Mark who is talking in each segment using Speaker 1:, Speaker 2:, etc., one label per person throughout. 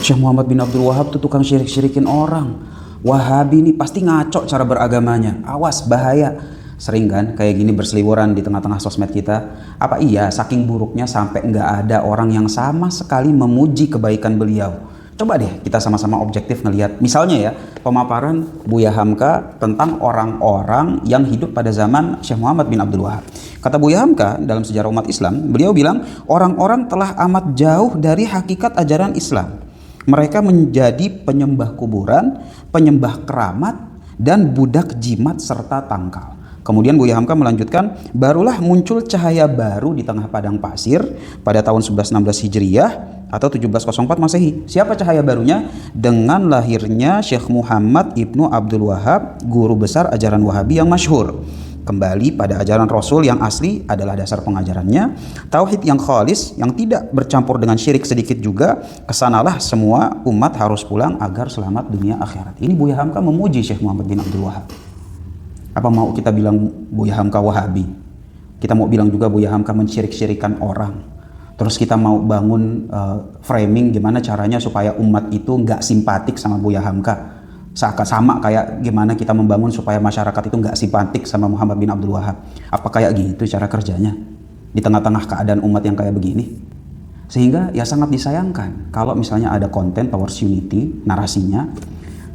Speaker 1: Syekh Muhammad bin Abdul Wahab tuh tukang syirik-syirikin orang. Wahabi nih pasti ngaco cara beragamanya. Awas, bahaya. Sering kan kayak gini berseliweran di tengah-tengah sosmed kita. Apa iya saking buruknya sampai nggak ada orang yang sama sekali memuji kebaikan beliau? Coba deh kita sama-sama objektif ngelihat. Misalnya ya, pemaparan Buya Hamka tentang orang-orang yang hidup pada zaman Syekh Muhammad bin Abdul Wahab. Kata Buya Hamka dalam sejarah umat Islam, beliau bilang orang-orang telah amat jauh dari hakikat ajaran Islam. Mereka menjadi penyembah kuburan, penyembah keramat, dan budak jimat serta tangkal. Kemudian Buya Hamka melanjutkan, barulah muncul cahaya baru di tengah padang pasir pada tahun 1116 Hijriyah atau 1704 Masehi. Siapa cahaya barunya? Dengan lahirnya Syekh Muhammad Ibnu Abdul Wahab, guru besar ajaran Wahabi yang masyhur. Kembali pada ajaran Rasul yang asli adalah dasar pengajarannya, tauhid yang khalis yang tidak bercampur dengan syirik sedikit juga. Kesanalah semua umat harus pulang agar selamat dunia akhirat. Ini Buya Hamka memuji Syekh Muhammad bin Abdul Wahab. Apa mau kita bilang Buya Hamka Wahabi? Kita mau bilang juga Buya Hamka mensyirik-syirikan orang. Terus kita mau bangun framing gimana caranya supaya umat itu nggak simpatik sama Buya Hamka. Sama kayak gimana kita membangun supaya masyarakat itu nggak simpatik sama Muhammad bin Abdul Wahab. Apa kayak gitu cara kerjanya di tengah-tengah keadaan umat yang kayak begini? Sehingga ya sangat disayangkan kalau misalnya ada konten Towers Unity narasinya,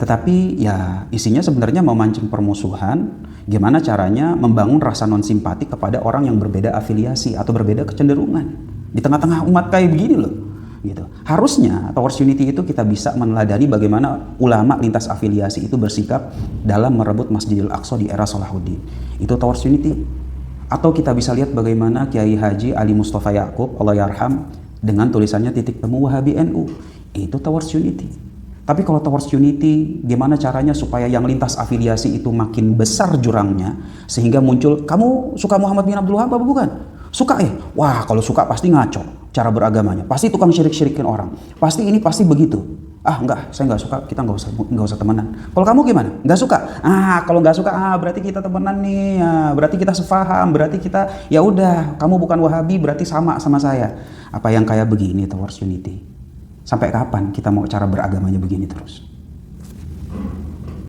Speaker 1: tetapi ya isinya sebenarnya memancing permusuhan. Gimana caranya membangun rasa non simpatik kepada orang yang berbeda afiliasi atau berbeda kecenderungan di tengah-tengah umat kayak begini loh. Gitu. Harusnya Towers Unity itu kita bisa meneladani bagaimana ulama lintas afiliasi itu bersikap dalam merebut Masjidil Aqsa di era Salahuddin. Itu Towers Unity. Atau kita bisa lihat bagaimana Kiai Haji Ali Mustafa Yaqub Allah yarham dengan tulisannya titik temu Wahabi NU. Itu Towers Unity. Tapi kalau Towers Unity, gimana caranya supaya yang lintas afiliasi itu makin besar jurangnya, sehingga muncul, kamu suka Muhammad bin Abdul Wahab apa bukan? Suka ya? Wah kalau suka pasti ngaco cara beragamanya, pasti tukang syirik-syirikin orang, pasti ini pasti begitu. Ah enggak, saya nggak suka, kita nggak usah temenan. Kalau kamu gimana? Nggak suka? Ah kalau nggak suka, berarti kita temenan nih, berarti kita sefaham, berarti kita ya udah, kamu bukan Wahabi berarti sama saya. Apa yang kayak begini Towers Unity? Sampai kapan kita mau cara beragamanya begini terus?